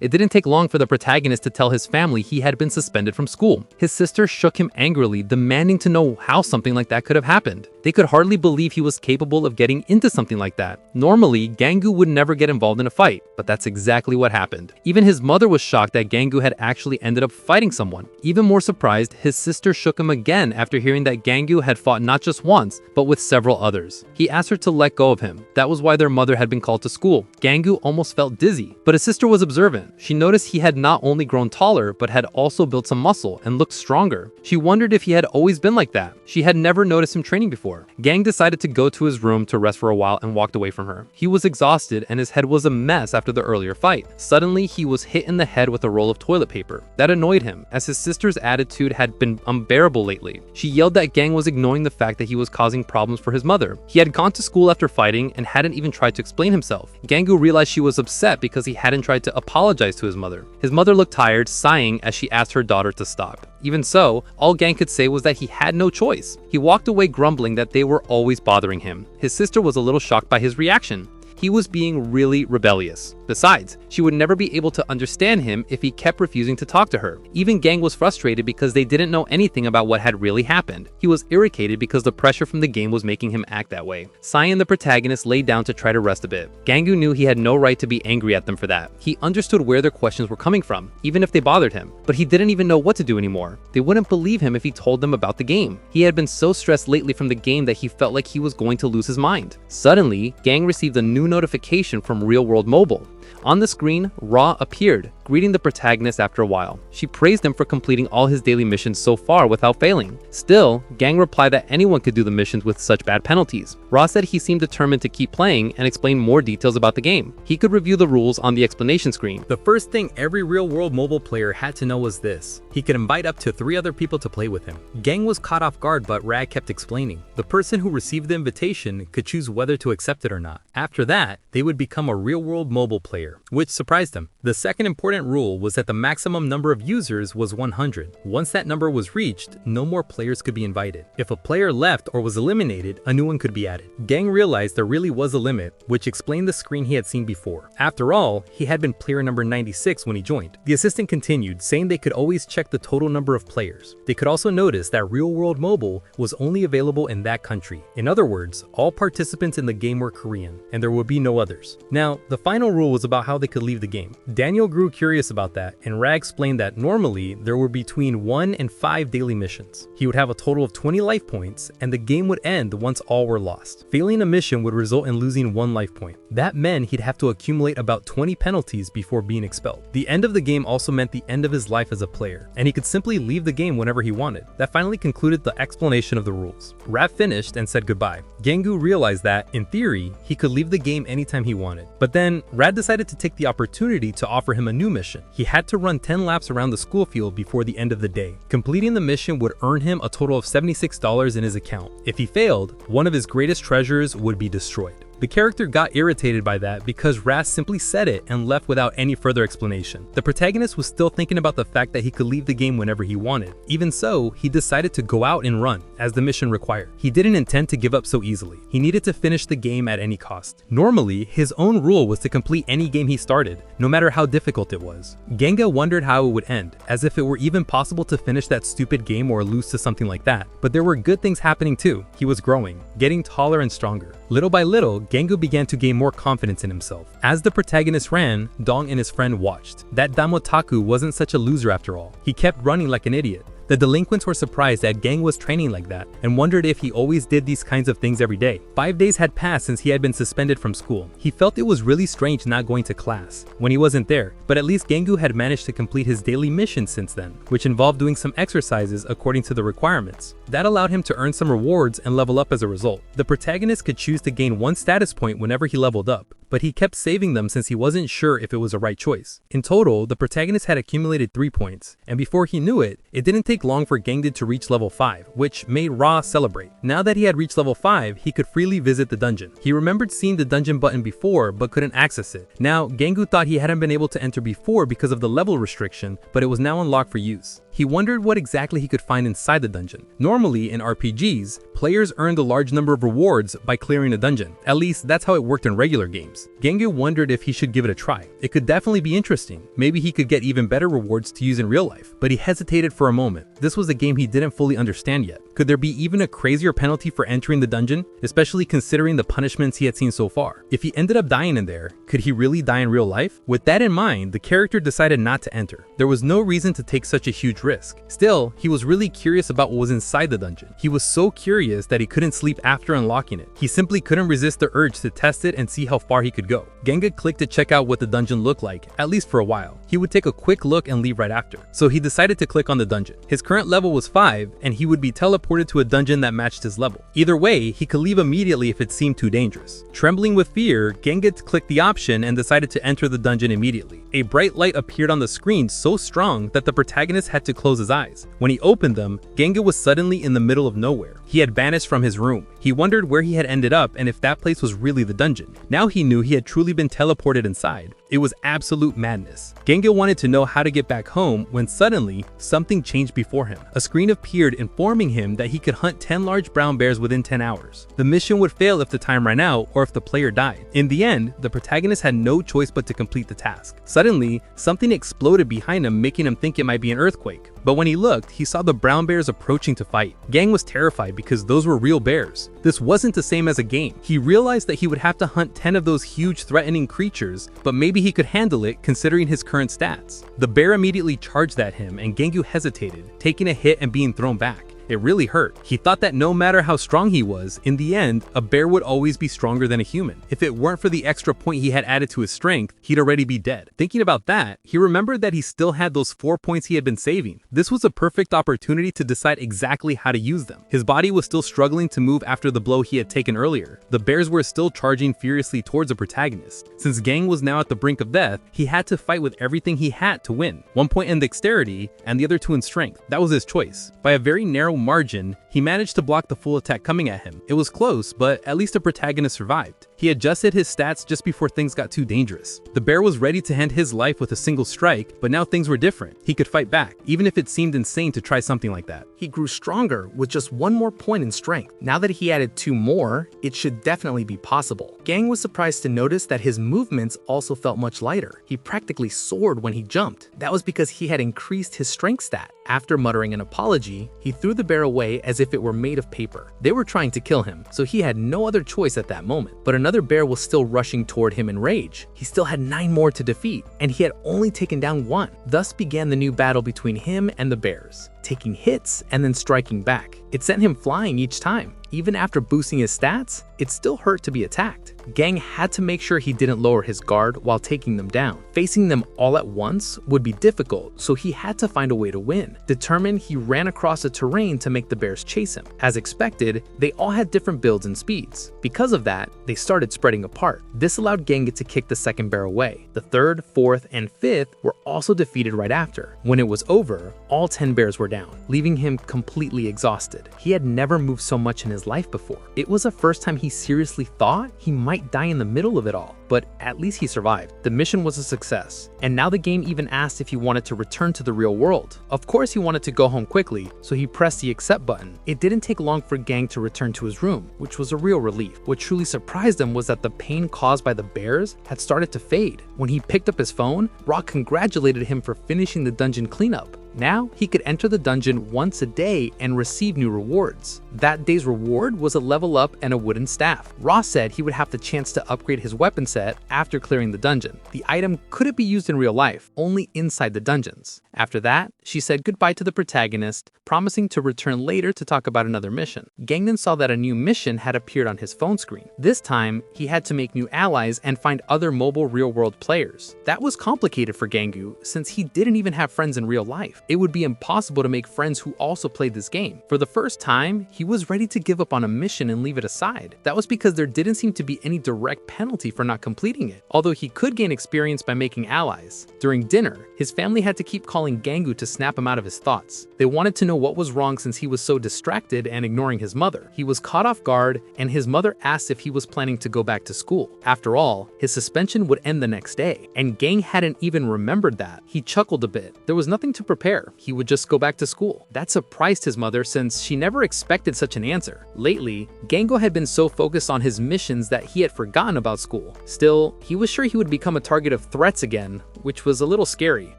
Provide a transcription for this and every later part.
It didn't take long for the protagonist to tell his family he had been suspended from school. His sister shook him angrily, demanding to know how something like that could have happened. They could hardly believe he was capable of getting into something like that. Normally, Gangu would never get involved in a fight, but that's exactly what happened. Even his mother was shocked that Gangu had actually ended up fighting someone. Even more surprised, his sister shook him again after hearing that Gangu had fought not just once, but with several others. He asked her to let go of him. That was why their mother had been called to school. Gangu almost felt dizzy, but his sister was observant. She noticed he had not only grown taller, but had also built some muscle and looked stronger. She wondered if he had always been like that. She had never noticed him training before. Gang decided to go to his room to rest for a while and walked away from her. He was exhausted and his head was a mess after the earlier fight. Suddenly, he was hit in the head with a roll of toilet paper. That annoyed him, as his sister's attitude had been unbearable lately. She yelled that Gang was ignoring the fact that he was causing problems for his mother. He had gone to school after fighting and hadn't even tried to explain himself. Gangu realized she was upset because he hadn't tried to apologize to his mother. His mother looked tired, sighing as she asked her daughter to stop. Even so, all Gang could say was that he had no choice. He walked away grumbling that they were always bothering him. His sister was a little shocked by his reaction. He was being really rebellious. Besides, she would never be able to understand him if he kept refusing to talk to her. Even Gang was frustrated because they didn't know anything about what had really happened. He was irritated because the pressure from the game was making him act that way. Cyan, the protagonist, lay down to try to rest a bit. Gangu knew he had no right to be angry at them for that. He understood where their questions were coming from, even if they bothered him. But he didn't even know what to do anymore. They wouldn't believe him if he told them about the game. He had been so stressed lately from the game that he felt like he was going to lose his mind. Suddenly, Gang received a new notification from Real World Mobile. On the screen, Ra appeared, greeting the protagonist after a while. She praised him for completing all his daily missions so far without failing. Still, Gang replied that anyone could do the missions with such bad penalties. Ra said he seemed determined to keep playing and explain more details about the game. He could review the rules on the explanation screen. The first thing every real-world mobile player had to know was this: he could invite up to 3 other people to play with him. Gang was caught off guard, but Rag kept explaining. The person who received the invitation could choose whether to accept it or not. After that, they would become a real-world mobile player, which surprised him. The second important rule was that the maximum number of users was 100. Once that number was reached, no more players could be invited. If a player left or was eliminated, a new one could be added. Gang realized there really was a limit, which explained the screen he had seen before. After all, he had been player number 96 when he joined. The assistant continued, saying they could always check the total number of players. They could also notice that Real World Mobile was only available in that country. In other words, all participants in the game were Korean, and there would be no others. Now, the final rule was about how they could leave the game. Daniel grew curious about that, and Rag explained that normally there were between 1 and 5 daily missions. He would have a total of 20 life points, and the game would end once all were lost. Failing a mission would result in losing 1 life point. That meant he'd have to accumulate about 20 penalties before being expelled. The end of the game also meant the end of his life as a player, and he could simply leave the game whenever he wanted. That finally concluded the explanation of the rules. Rap finished and said goodbye. Gangu realized that, in theory, he could leave the game anytime he wanted. But then, Rad decided to take the opportunity to offer him a new mission. He had to run 10 laps around the school field before the end of the day. Completing the mission would earn him a total of $76 in his account. If he failed, one of his greatest treasures would be destroyed. The character got irritated by that because Ras simply said it and left without any further explanation. The protagonist was still thinking about the fact that he could leave the game whenever he wanted. Even so, he decided to go out and run, as the mission required. He didn't intend to give up so easily. He needed to finish the game at any cost. Normally, his own rule was to complete any game he started, no matter how difficult it was. Genga wondered how it would end, as if it were even possible to finish that stupid game or lose to something like that. But there were good things happening too. He was growing, getting taller and stronger. Little by little, Gangu began to gain more confidence in himself. As the protagonist ran, Dong and his friend watched. That Damotaku wasn't such a loser after all. He kept running like an idiot. The delinquents were surprised that Gang was training like that and wondered if he always did these kinds of things every day. 5 days had passed since he had been suspended from school. He felt it was really strange not going to class when he wasn't there, but at least Gangu had managed to complete his daily mission since then, which involved doing some exercises according to the requirements. That allowed him to earn some rewards and level up as a result. The protagonist could choose to gain 1 status point whenever he leveled up, but he kept saving them since he wasn't sure if it was the right choice. In total, the protagonist had accumulated 3 points, and before he knew it, it didn't take long for Gangdid to reach level 5, which made Ra celebrate. Now that he had reached level 5, he could freely visit the dungeon. He remembered seeing the dungeon button before, but couldn't access it. Now, Gangu thought he hadn't been able to enter before because of the level restriction, but it was now unlocked for use. He wondered what exactly he could find inside the dungeon. Normally, in RPGs, players earned a large number of rewards by clearing a dungeon. At least, that's how it worked in regular games. Gangu wondered if he should give it a try. It could definitely be interesting. Maybe he could get even better rewards to use in real life. But he hesitated for a moment. This was a game he didn't fully understand yet. Could there be even a crazier penalty for entering the dungeon, especially considering the punishments he had seen so far? If he ended up dying in there, could he really die in real life? With that in mind, the character decided not to enter. There was no reason to take such a huge risk. Still, he was really curious about what was inside the dungeon. He was so curious that he couldn't sleep after unlocking it. He simply couldn't resist the urge to test it and see how far he could go. Genga clicked to check out what the dungeon looked like, at least for a while. He would take a quick look and leave right after. So he decided to click on the dungeon. His current level was 5, and he would be teleported to a dungeon that matched his level. Either way, he could leave immediately if it seemed too dangerous. Trembling with fear, Genga clicked the option and decided to enter the dungeon immediately. A bright light appeared on the screen so strong that the protagonist had to close his eyes. When he opened them, Genga was suddenly in the middle of nowhere. He had vanished from his room. He wondered where he had ended up and if that place was really the dungeon. Now he knew he had truly been teleported inside. It was absolute madness. Genga wanted to know how to get back home when suddenly, something changed before him. A screen appeared informing him that he could hunt 10 large brown bears within 10 hours. The mission would fail if the time ran out or if the player died. In the end, the protagonist had no choice but to complete the task. Suddenly, something exploded behind him, making him think it might be an earthquake. But when he looked, he saw the brown bears approaching to fight. Gang was terrified because those were real bears. This wasn't the same as a game. He realized that he would have to hunt 10 of those huge threatening creatures, but maybe he could handle it considering his current stats. The bear immediately charged at him and Gangu hesitated, taking a hit and being thrown back. It really hurt. He thought that no matter how strong he was, in the end, a bear would always be stronger than a human. If it weren't for the extra point he had added to his strength, he'd already be dead. Thinking about that, he remembered that he still had those 4 points he had been saving. This was a perfect opportunity to decide exactly how to use them. His body was still struggling to move after the blow he had taken earlier. The bears were still charging furiously towards the protagonist. Since Gang was now at the brink of death, he had to fight with everything he had to win. 1 point in dexterity and the other 2 in strength. That was his choice. By a very narrow margin, he managed to block the full attack coming at him. It was close, but at least the protagonist survived. He adjusted his stats just before things got too dangerous. The bear was ready to end his life with a single strike, but now things were different. He could fight back, even if it seemed insane to try something like that. He grew stronger with just 1 more point in strength. Now that he added 2 more, it should definitely be possible. Gang was surprised to notice that his movements also felt much lighter. He practically soared when he jumped. That was because he had increased his strength stat. After muttering an apology, he threw the bear away as if it were made of paper. They were trying to kill him, so he had no other choice at that moment. But another bear was still rushing toward him in rage. He still had 9 more to defeat, and he had only taken down 1. Thus began the new battle between him and the bears, taking hits and then striking back. It sent him flying each time. Even after boosting his stats, it still hurt to be attacked. Gang had to make sure he didn't lower his guard while taking them down. Facing them all at once would be difficult, so he had to find a way to win. Determined, he ran across the terrain to make the bears chase him. As expected, they all had different builds and speeds. Because of that, they started spreading apart. This allowed Gang to kick the second bear away. The third, fourth, and fifth were also defeated right after. When it was over, all 10 bears were down, leaving him completely exhausted. He had never moved so much in his life before. It was the first time he seriously thought he might die in the middle of it all, but at least he survived. The mission was a success, and now the game even asked if he wanted to return to the real world. Of course he wanted to go home quickly, so he pressed the accept button. It didn't take long for Gang to return to his room, which was a real relief. What truly surprised him was that the pain caused by the bears had started to fade. When he picked up his phone, Rock congratulated him for finishing the dungeon cleanup. Now, he could enter the dungeon once a day and receive new rewards. That day's reward was a level up and a wooden staff. Ross said he would have the chance to upgrade his weapon set after clearing the dungeon. The item couldn't be used in real life, only inside the dungeons. After that, she said goodbye to the protagonist, promising to return later to talk about another mission. Gangnan saw that a new mission had appeared on his phone screen. This time, he had to make new allies and find other mobile real-world players. That was complicated for Gangu, since he didn't even have friends in real life. It would be impossible to make friends who also played this game. For the first time, he was ready to give up on a mission and leave it aside. That was because there didn't seem to be any direct penalty for not completing it, although he could gain experience by making allies. During dinner, his family had to keep calling Gangu to snap him out of his thoughts. They wanted to know what was wrong since he was so distracted and ignoring his mother. He was caught off guard, and his mother asked if he was planning to go back to school. After all, his suspension would end the next day, and Gang hadn't even remembered that. He chuckled a bit. There was nothing to prepare. care. He would just go back to school. That surprised his mother since she never expected such an answer. Lately, Gango had been so focused on his missions that he had forgotten about school. Still, he was sure he would become a target of threats again, which was a little scary.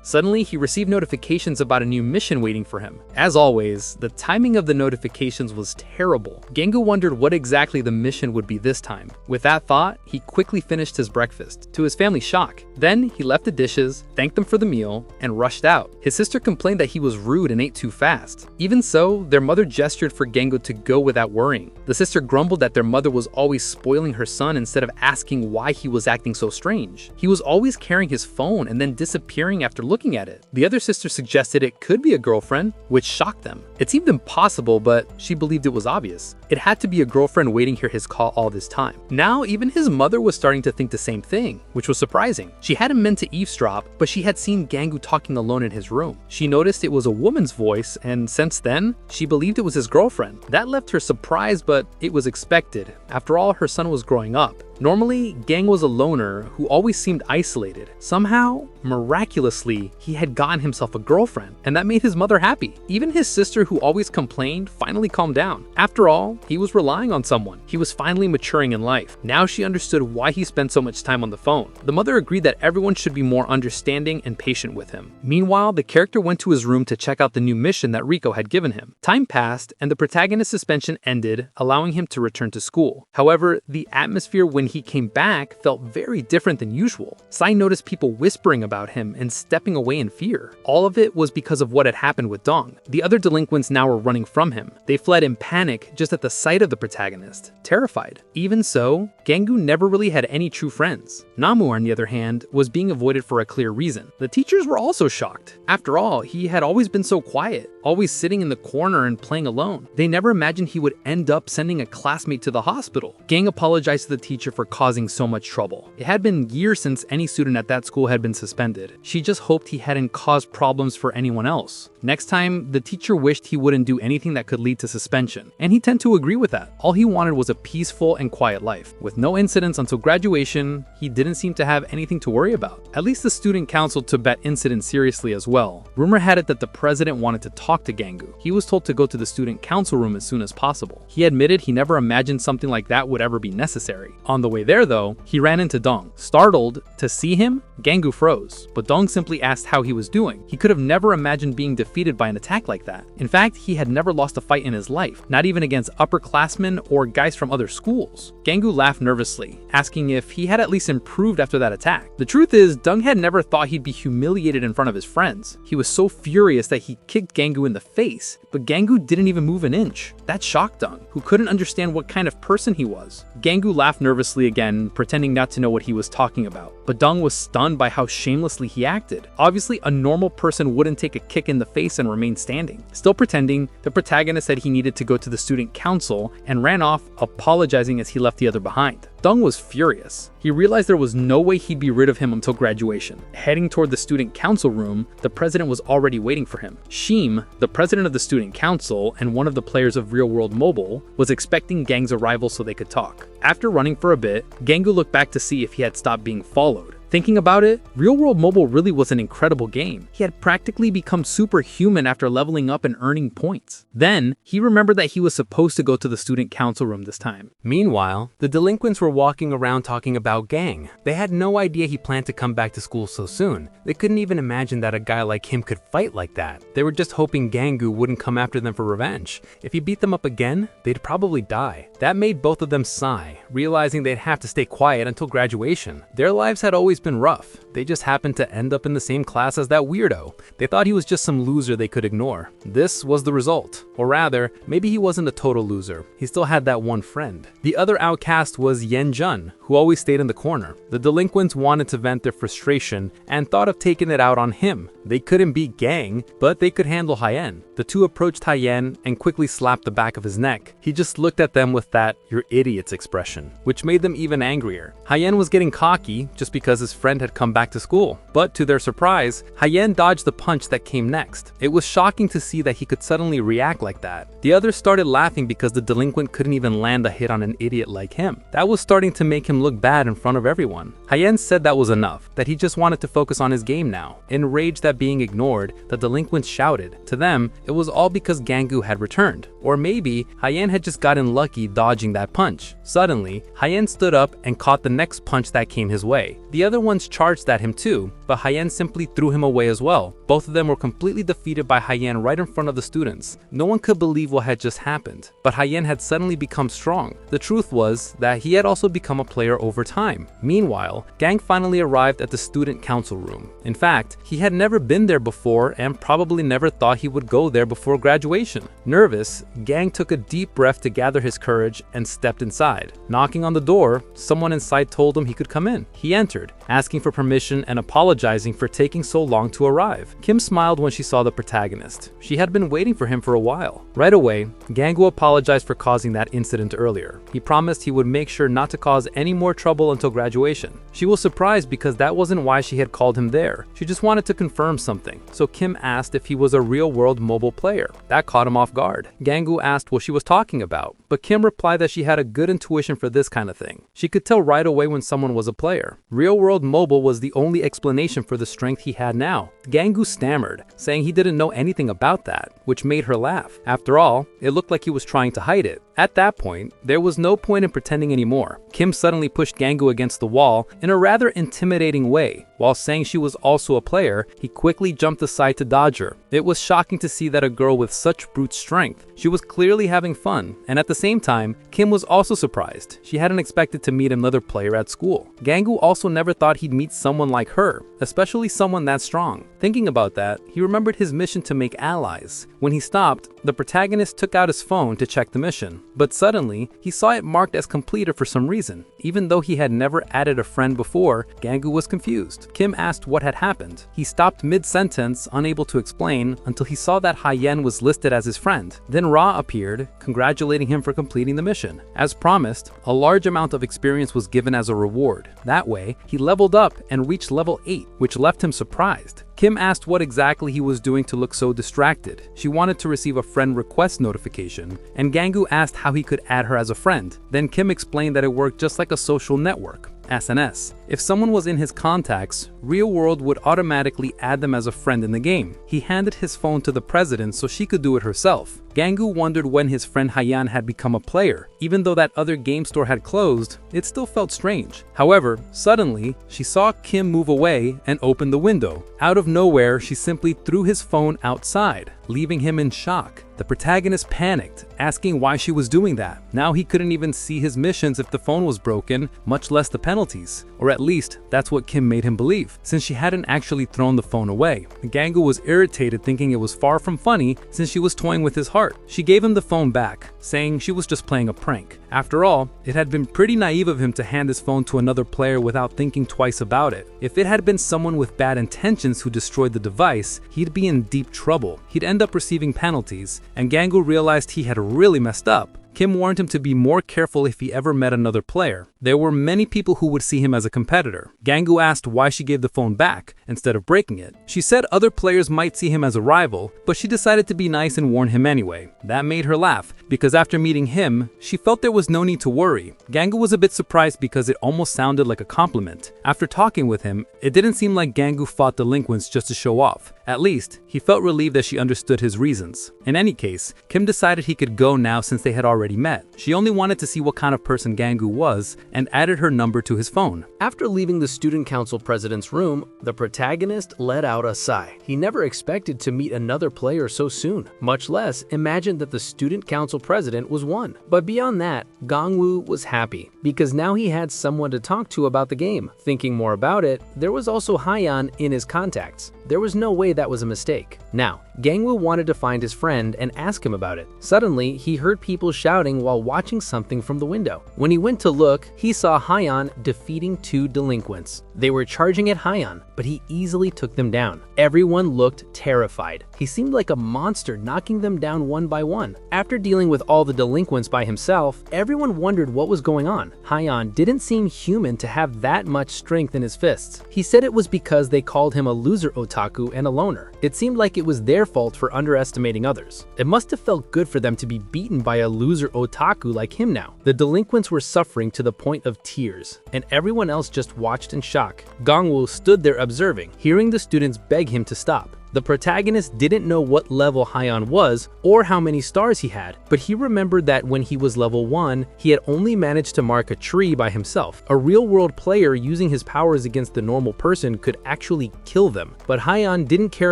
Suddenly, he received notifications about a new mission waiting for him. As always, the timing of the notifications was terrible. Gango wondered what exactly the mission would be this time. With that thought, he quickly finished his breakfast, to his family's shock. Then, he left the dishes, thanked them for the meal, and rushed out. His sister complained that he was rude and ate too fast. Even so, their mother gestured for Gango to go without worrying. The sister grumbled that their mother was always spoiling her son instead of asking why he was acting so strange. He was always carrying his phone and then disappearing after looking at it. The other sister suggested it could be a girlfriend, which shocked them. It seemed impossible, but she believed it was obvious. It had to be a girlfriend waiting to hear his call all this time. Now, even his mother was starting to think the same thing, which was surprising. She hadn't meant to eavesdrop, but she had seen Gangu talking alone in his room. She noticed it was a woman's voice, and since then, she believed it was his girlfriend. That left her surprised, but it was expected. After all, her son was growing up. Normally, Gang was a loner who always seemed isolated. Somehow, miraculously, he had gotten himself a girlfriend, and that made his mother happy. Even his sister, who always complained, finally calmed down. After all, he was relying on someone. He was finally maturing in life. Now she understood why he spent so much time on the phone. The mother agreed that everyone should be more understanding and patient with him. Meanwhile, the character went to his room to check out the new mission that Rico had given him. Time passed, and the protagonist's suspension ended, allowing him to return to school. However, the atmosphere when he came back felt very different than usual. Sai noticed people whispering about him and stepping away in fear. All of it was because of what had happened with Dong. The other delinquents now were running from him. They fled in panic just at the sight of the protagonist, terrified. Even so, Gangu never really had any true friends. Namu, on the other hand, was being avoided for a clear reason. The teachers were also shocked. After all, he had always been so quiet, always sitting in the corner and playing alone. They never imagined he would end up sending a classmate to the hospital. Gang apologized to the teacher for causing so much trouble. It had been years since any student at that school had been suspended. She just hoped he hadn't caused problems for anyone else. Next time, the teacher wished he wouldn't do anything that could lead to suspension, and he tended to agree with that. All he wanted was a peaceful and quiet life. With no incidents until graduation, he didn't seem to have anything to worry about. At least the student council took that incident seriously as well. Rumor had it that the president wanted to talk to Gangu. He was told to go to the student council room as soon as possible. He admitted he never imagined something like that would ever be necessary. On the way there though, he ran into Dong. Startled to see him, Gangu froze, but Dong simply asked how he was doing. He could have never imagined being defeated by an attack like that. In fact, he had never lost a fight in his life, not even against upperclassmen or guys from other schools. Gangu laughed nervously, asking if he had at least improved after that attack. The truth is, Dong had never thought he'd be humiliated in front of his friends. He was so furious that he kicked Gangu in the face, but Gangu didn't even move an inch. That shocked Dong, who couldn't understand what kind of person he was. Gangu laughed nervously again, pretending not to know what he was talking about. But Dong was stunned by how shamelessly he acted. Obviously, a normal person wouldn't take a kick in the face and remain standing. Still pretending, the protagonist said he needed to go to the student council and ran off, apologizing as he left the other behind. Dong was furious. He realized there was no way he'd be rid of him until graduation. Heading toward the student council room, the president was already waiting for him. Sheem, the president of the student council and one of the players of Real World Mobile, was expecting Gang's arrival so they could talk. After running for a bit, Gangu looked back to see if he had stopped being followed. Thinking about it, Real World Mobile really was an incredible game. He had practically become superhuman after leveling up and earning points. Then, he remembered that he was supposed to go to the student council room this time. Meanwhile, the delinquents were walking around talking about Gang. They had no idea he planned to come back to school so soon. They couldn't even imagine that a guy like him could fight like that. They were just hoping Gangu wouldn't come after them for revenge. If he beat them up again, they'd probably die. That made both of them sigh, realizing they'd have to stay quiet until graduation. Their lives had always been rough. They just happened to end up in the same class as that weirdo. They thought he was just some loser they could ignore. This was the result. Or rather, maybe he wasn't a total loser. He still had that one friend. The other outcast was Yen Jun, who always stayed in the corner. The delinquents wanted to vent their frustration and thought of taking it out on him. They couldn't beat Gang, but they could handle Hyen. The two approached Hyen and quickly slapped the back of his neck. He just looked at them with that "you're idiots" expression, which made them even angrier. Hyen was getting cocky just because his friend had come back to school. But to their surprise, Hyen dodged the punch that came next. It was shocking to see that he could suddenly react like that. The others started laughing because the delinquent couldn't even land a hit on an idiot like him. That was starting to make him look bad in front of everyone. Hyen said that was enough, that he just wanted to focus on his game now. Enraged at being ignored, the delinquents shouted. To them, it was all because Gangu had returned. Or maybe Hyen had just gotten lucky dodging that punch. Suddenly, Hyen stood up and caught the next punch that came his way. The other ones charged at him too, but Hyen simply threw him away as well. Both of them were completely defeated by Hyen right in front of the students. No one could believe what had just happened, but Hyen had suddenly become strong. The truth was that he had also become a player over time. Meanwhile, Gang finally arrived at the student council room. In fact, he had never been there before and probably never thought he would go there before graduation. Nervous, Gang took a deep breath to gather his courage and stepped inside. Knocking on the door, someone inside told him he could come in. He entered, asking for permission and apologizing for taking so long to arrive. Kim smiled when she saw the protagonist. She had been waiting for him for a while. Right away, Gangu apologized for causing that incident earlier. He promised he would make sure not to cause any more trouble until graduation. She was surprised because that wasn't why she had called him there. She just wanted to confirm something. So Kim asked if he was a real-world mobile player. That caught him off guard. Gangu asked what she was talking about, but Kim replied that she had a good intuition for this kind of thing. She could tell right away when someone was a player. Real-world mobile was the only explanation for the strength he had now. Gangu stammered, saying he didn't know anything about that, which made her laugh. After all, it looked like he was trying to hide it. At that point, there was no point in pretending anymore. Kim suddenly pushed Gangu against the wall in a rather intimidating way. While saying she was also a player, he quickly jumped aside to dodge her. It was shocking to see that a girl with such brute strength. She was clearly having fun, and at the same time, Kim was also surprised. She hadn't expected to meet another player at school. Gangu also never thought he'd meet someone like her, especially someone that strong. Thinking about that, he remembered his mission to make allies. When he stopped, the protagonist took out his phone to check the mission. But suddenly, he saw it marked as completed for some reason. Even though he had never added a friend before, Gangu was confused. Kim asked what had happened. He stopped mid-sentence, unable to explain, until he saw that Hyen was listed as his friend. Then Ra appeared, congratulating him for completing the mission. As promised, a large amount of experience was given as a reward. That way, he leveled up and reached level 8, which left him surprised. Kim asked what exactly he was doing to look so distracted. She wanted to receive a friend request notification, and Gangu asked how he could add her as a friend. Then Kim explained that it worked just like a social network, SNS. If someone was in his contacts, Real World would automatically add them as a friend in the game. He handed his phone to the president so she could do it herself. Gangu wondered when his friend Hyen had become a player. Even though that other game store had closed, it still felt strange. However, suddenly, she saw Kim move away and open the window. Out of nowhere, she simply threw his phone outside, leaving him in shock. The protagonist panicked, asking why she was doing that. Now he couldn't even see his missions if the phone was broken, much less the penalties. Or at least, that's what Kim made him believe, since she hadn't actually thrown the phone away. Gangu was irritated, thinking it was far from funny since she was toying with his heart. She gave him the phone back, saying she was just playing a prank. After all, it had been pretty naive of him to hand his phone to another player without thinking twice about it. If it had been someone with bad intentions who destroyed the device, he'd be in deep trouble. He'd end up receiving penalties, and Gangu realized he had really messed up. Kim warned him to be more careful if he ever met another player. There were many people who would see him as a competitor. Gangu asked why she gave the phone back instead of breaking it. She said other players might see him as a rival, but she decided to be nice and warn him anyway. That made her laugh, because after meeting him, she felt there was no need to worry. Gangu was a bit surprised because it almost sounded like a compliment. After talking with him, it didn't seem like Gangu fought delinquents just to show off. At least, he felt relieved that she understood his reasons. In any case, Kim decided he could go now since they had already met. She only wanted to see what kind of person Gangu was and added her number to his phone. After leaving the student council president's room, the protagonist let out a sigh. He never expected to meet another player so soon, much less imagined that the student council president was one. But beyond that, Gongwoo was happy, because now he had someone to talk to about the game. Thinking more about it, there was also Hyen in his contacts. There was no way that was a mistake. Now, Gangwoo wanted to find his friend and ask him about it. Suddenly, he heard people shouting while watching something from the window. When he went to look, he saw Hyen defeating 2 delinquents. They were charging at Hyen, but he easily took them down. Everyone looked terrified. He seemed like a monster, knocking them down one by one. After dealing with all the delinquents by himself, everyone wondered what was going on. Hyen didn't seem human to have that much strength in his fists. He said it was because they called him a loser otaku and a loner. It seemed like it was their fault for underestimating others. It must have felt good for them to be beaten by a loser otaku like him now. The delinquents were suffering to the point of tears, and everyone else just watched in shock. Gongwoo stood there observing, hearing the students beg him to stop. The protagonist didn't know what level Hyeon was or how many stars he had, but he remembered that when he was level 1, he had only managed to mark a tree by himself. A real-world player using his powers against the normal person could actually kill them, but Hyeon didn't care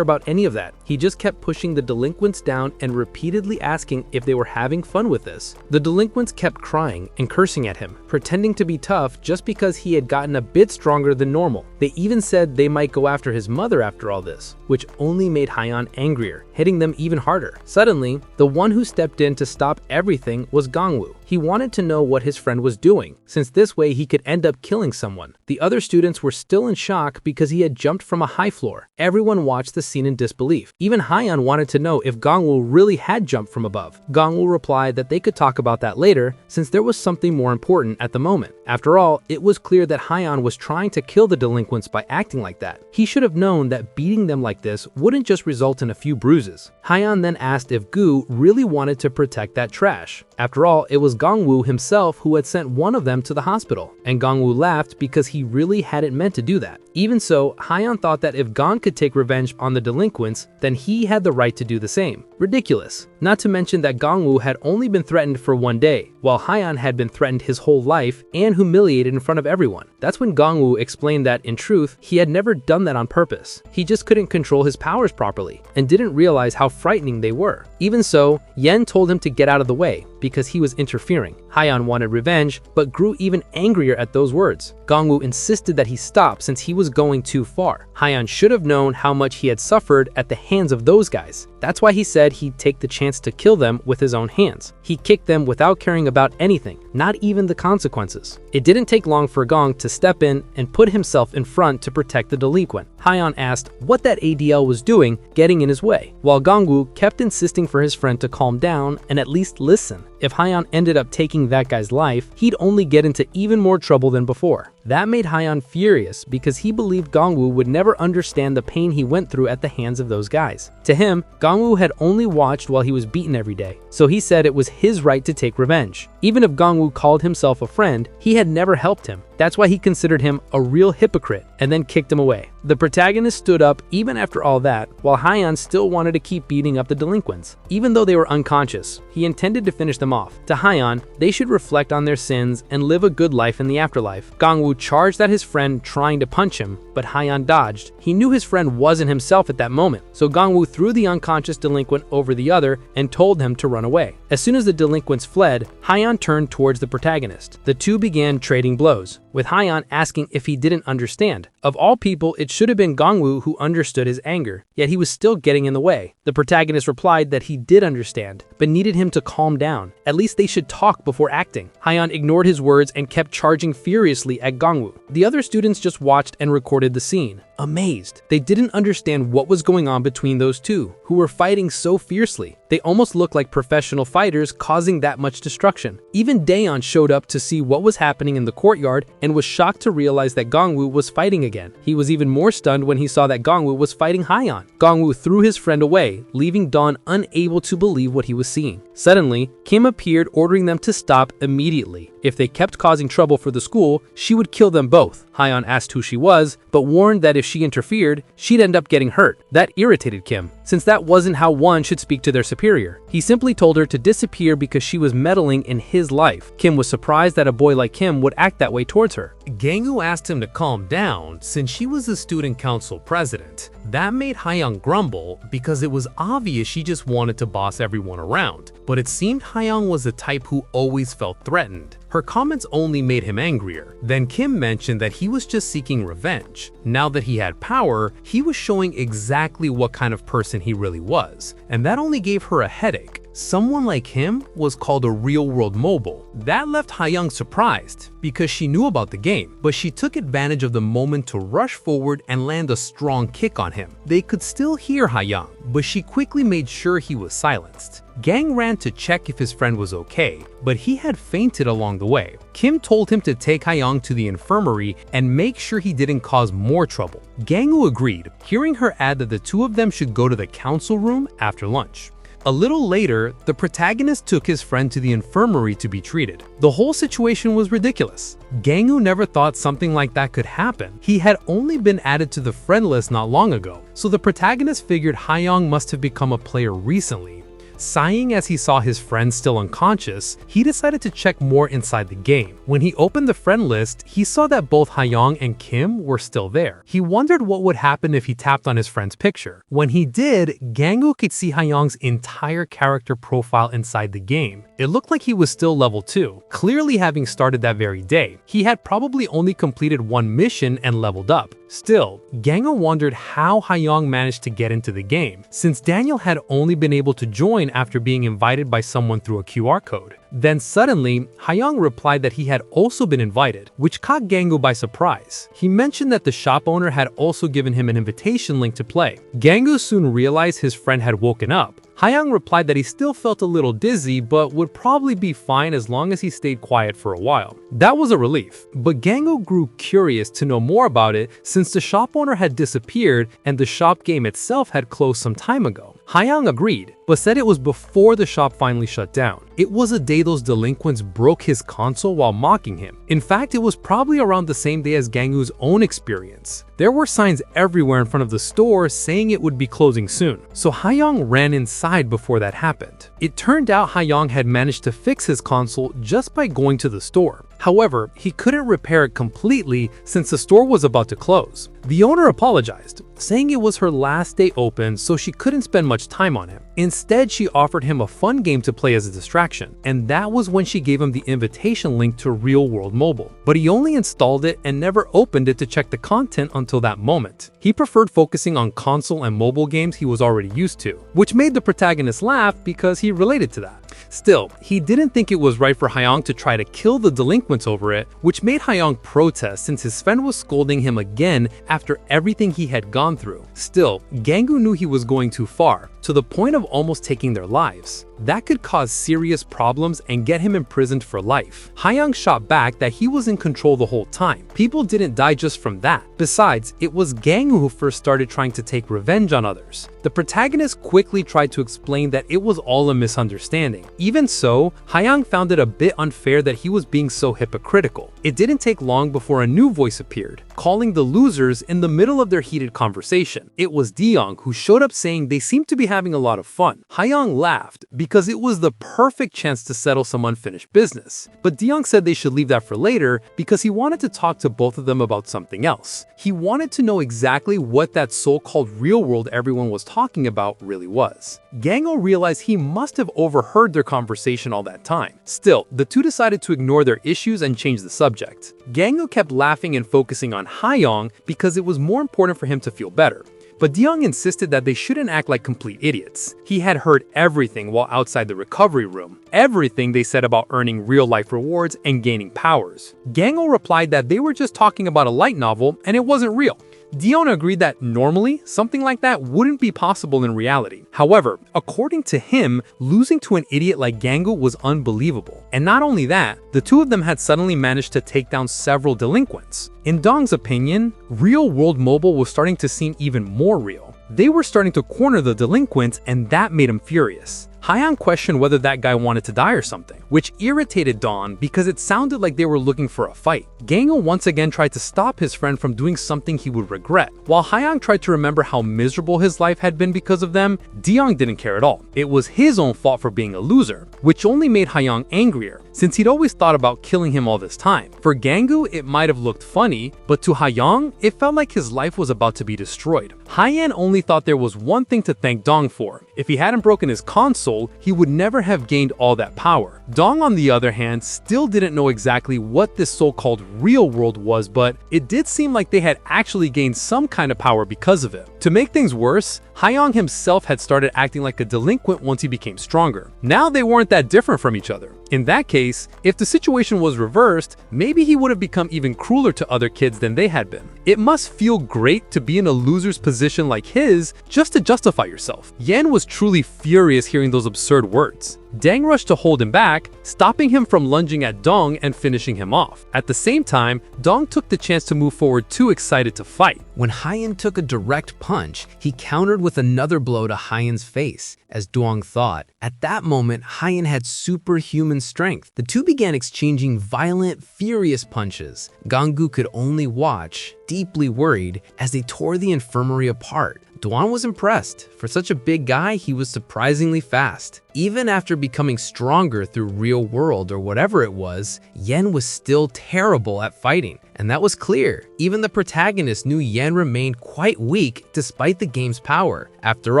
about any of that. He just kept pushing the delinquents down and repeatedly asking if they were having fun with this. The delinquents kept crying and cursing at him, pretending to be tough just because he had gotten a bit stronger than normal. They even said they might go after his mother after all this, which only made Hyeon angrier, hitting them even harder. Suddenly, the one who stepped in to stop everything was Gongwoo. He wanted to know what his friend was doing, since this way he could end up killing someone. The other students were still in shock because he had jumped from a high floor. Everyone watched the scene in disbelief. Even Hyeon wanted to know if Gongwoo really had jumped from above. Gongwoo replied that they could talk about that later, since there was something more important at the moment. After all, it was clear that Hyeon was trying to kill the delinquents by acting like that. He should have known that beating them like this wouldn't just result in a few bruises. Hyeon then asked if Gu really wanted to protect that trash. After all, it was Gongwoo himself who had sent one of them to the hospital, and Gongwoo laughed because he really hadn't meant to do that. Even so, Hyeon thought that if Gon could take revenge on the delinquents, then he had the right to do the same. Ridiculous. Not to mention that Gongwoo had only been threatened for one day, while Hyeon had been threatened his whole life and humiliated in front of everyone. That's when Gongwoo explained that, in truth, he had never done that on purpose. He just couldn't control his powers properly, and didn't realize how frightening they were. Even so, Yen told him to get out of the way, because he was interfering. Hyeon wanted revenge, but grew even angrier at those words. Gongwoo insisted that he stop since he was going too far. Hyeon should have known how much he had suffered at the hands of those guys. That's why he said he'd take the chance to kill them with his own hands. He kicked them without caring about anything, not even the consequences. It didn't take long for Gong to step in and put himself in front to protect the delinquent. Hyeon asked what that ADL was doing, getting in his way, while Gongwoo kept insisting for his friend to calm down and at least listen. If Hyeon ended up taking that guy's life, he'd only get into even more trouble than before. That made Hyeon furious because he believed Gongwoo would never understand the pain he went through at the hands of those guys. To him, Gongwoo had only watched while he was beaten every day, so he said it was his right to take revenge. Even if Gongwoo called himself a friend, he had never helped him. That's why he considered him a real hypocrite and then kicked him away. The protagonist stood up even after all that, while Hyeon still wanted to keep beating up the delinquents. Even though they were unconscious, he intended to finish them off. To Hyeon, they should reflect on their sins and live a good life in the afterlife. Gongwoo charged at his friend trying to punch him, but Hyeon dodged. He knew his friend wasn't himself at that moment, so Gongwoo threw the unconscious delinquent over the other and told him to run away. As soon as the delinquents fled, Hyeon turned towards the protagonist. The two began trading blows, with Hyeon asking if he didn't understand. Of all people, it should have been Gongwoo who understood his anger, yet he was still getting in the way. The protagonist replied that he did understand, but needed him to calm down. At least they should talk before acting. Hyeon ignored his words and kept charging furiously at Gongwoo. The other students just watched and recorded the scene, amazed. They didn't understand what was going on between those two, who were fighting so fiercely. They almost looked like professional fighters causing that much destruction. Even Daeon showed up to see what was happening in the courtyard and was shocked to realize that Gongwoo was fighting again. He was even more stunned when he saw that Gongwoo was fighting Hyeon. Gongwoo threw his friend away, leaving Dawn unable to believe what he was seeing. Suddenly, Kim appeared ordering them to stop immediately. If they kept causing trouble for the school, she would kill them both. Hyeon asked who she was, but warned that if she interfered, she'd end up getting hurt. That irritated Kim, since that wasn't how one should speak to their superior. He simply told her to disappear because she was meddling in his life. Kim was surprised that a boy like him would act that way towards her. Gangwoo asked him to calm down since she was the student council president. That made Hyeon grumble because it was obvious she just wanted to boss everyone around. But it seemed Hyeon was the type who always felt threatened. Her comments only made him angrier. Then Kim mentioned that he was just seeking revenge. Now that he had power, he was showing exactly what kind of person he really was, and that only gave her a headache. Someone like him was called a real-world mobile. That left Ha-young surprised because she knew about the game, but she took advantage of the moment to rush forward and land a strong kick on him. They could still hear Ha-young, but she quickly made sure he was silenced. Gang ran to check if his friend was okay, but he had fainted along the way. Kim told him to take Ha-young to the infirmary and make sure he didn't cause more trouble. Gang-woo agreed, hearing her add that the two of them should go to the council room after lunch. A little later, the protagonist took his friend to the infirmary to be treated. The whole situation was ridiculous. Gang-woo never thought something like that could happen. He had only been added to the friend list not long ago, so the protagonist figured Ha-young must have become a player recently. Sighing as he saw his friend still unconscious, he decided to check more inside the game. When he opened the friend list, he saw that both Ha-young and Kim were still there. He wondered what would happen if he tapped on his friend's picture. When he did, Gang-woo could see Ha-young's entire character profile inside the game. It looked like he was still level 2, clearly having started that very day. He had probably only completed one mission and leveled up. Still, Gang-woo wondered how Ha-young managed to get into the game, since Daniel had only been able to join after being invited by someone through a QR code. Then suddenly, Ha-young replied that he had also been invited, which caught Gang-woo by surprise. He mentioned that the shop owner had also given him an invitation link to play. Gang-woo soon realized his friend had woken up. Ha-young replied that he still felt a little dizzy, but would probably be fine as long as he stayed quiet for a while. That was a relief, but Gang-woo grew curious to know more about it since the shop owner had disappeared and the shop game itself had closed some time ago. Ha-young agreed, but said it was before the shop finally shut down. It was a day those delinquents broke his console while mocking him. In fact, it was probably around the same day as Gang-woo's own experience. There were signs everywhere in front of the store saying it would be closing soon, so Ha-young ran inside before that happened. It turned out Ha-young had managed to fix his console just by going to the store. However, he couldn't repair it completely since the store was about to close. The owner apologized, saying it was her last day open so she couldn't spend much time on him. Instead, she offered him a fun game to play as a distraction, and that was when she gave him the invitation link to Real World Mobile. But he only installed it and never opened it to check the content until that moment. He preferred focusing on console and mobile games he was already used to, which made the protagonist laugh because he related to that. Still, he didn't think it was right for Ha-young to try to kill the delinquents over it, which made Ha-young protest since his friend was scolding him again after everything he had gone through. Still, Gang-woo knew he was going too far, to the point of almost taking their lives. That could cause serious problems and get him imprisoned for life. Ha-young shot back that he was in control the whole time. People didn't die just from that. Besides, it was Gang-woo who first started trying to take revenge on others. The protagonist quickly tried to explain that it was all a misunderstanding. Even so, Ha-young found it a bit unfair that he was being so hypocritical. It didn't take long before a new voice appeared, calling the losers in the middle of their heated conversation. It was De-young, who showed up saying they seemed to be having a lot of fun. Ha-young laughed because it was the perfect chance to settle some unfinished business. But De-young said they should leave that for later because he wanted to talk to both of them about something else. He wanted to know exactly what that so-called real world everyone was talking about really was. Gang-woo realized he must have overheard their conversation all that time. Still, the two decided to ignore their issues and change the subject. Gang-woo kept laughing and focusing on Ha-young because it was more important for him to feel better. But De-young insisted that they shouldn't act like complete idiots. He had heard everything while outside the recovery room. Everything they said about earning real-life rewards and gaining powers. Gang-woo replied that they were just talking about a light novel and it wasn't real. De-young agreed that normally, something like that wouldn't be possible in reality. However, according to him, losing to an idiot like Gang-woo was unbelievable. And not only that, the two of them had suddenly managed to take down several delinquents. In Dong's opinion, Real World Mobile was starting to seem even more real. They were starting to corner the delinquents, and that made him furious. Ha-young questioned whether that guy wanted to die or something, which irritated Dawn because it sounded like they were looking for a fight. Gang-woo once again tried to stop his friend from doing something he would regret. While Ha-young tried to remember how miserable his life had been because of them, De-young didn't care at all. It was his own fault for being a loser, which only made Ha-young angrier, since he'd always thought about killing him all this time. For Gang-woo, it might have looked funny, but to Ha-young, it felt like his life was about to be destroyed. Ha-yan only thought there was one thing to thank Dong for. If he hadn't broken his console, soul, he would never have gained all that power. Dong, on the other hand, still didn't know exactly what this so-called real world was, but it did seem like they had actually gained some kind of power because of it. To make things worse, Hayoung himself had started acting like a delinquent once he became stronger. Now they weren't that different from each other. In that case, if the situation was reversed, maybe he would have become even crueler to other kids than they had been. It must feel great to be in a loser's position like his just to justify yourself. Yan was truly furious hearing those absurd words. Dang rushed to hold him back, stopping him from lunging at Dong and finishing him off. At the same time, Dong took the chance to move forward, too excited to fight. When Hyan took a direct punch, he countered with another blow to Hyan's face, as Duong thought. At that moment, Hyan had superhuman strength. The two began exchanging violent, furious punches. Ganggu could only watch, deeply worried, as they tore the infirmary apart. Duan was impressed. For such a big guy, he was surprisingly fast. Even after becoming stronger through real world or whatever it was, Yen was still terrible at fighting. And that was clear. Even the protagonist knew Yen remained quite weak despite the game's power. After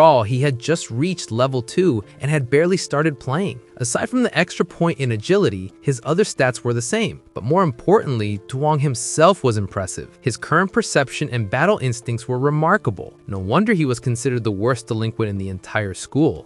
all, he had just reached level 2 and had barely started playing. Aside from the extra point in agility, his other stats were the same. But more importantly, Duong himself was impressive. His current perception and battle instincts were remarkable. No wonder he was considered the worst delinquent in the entire school.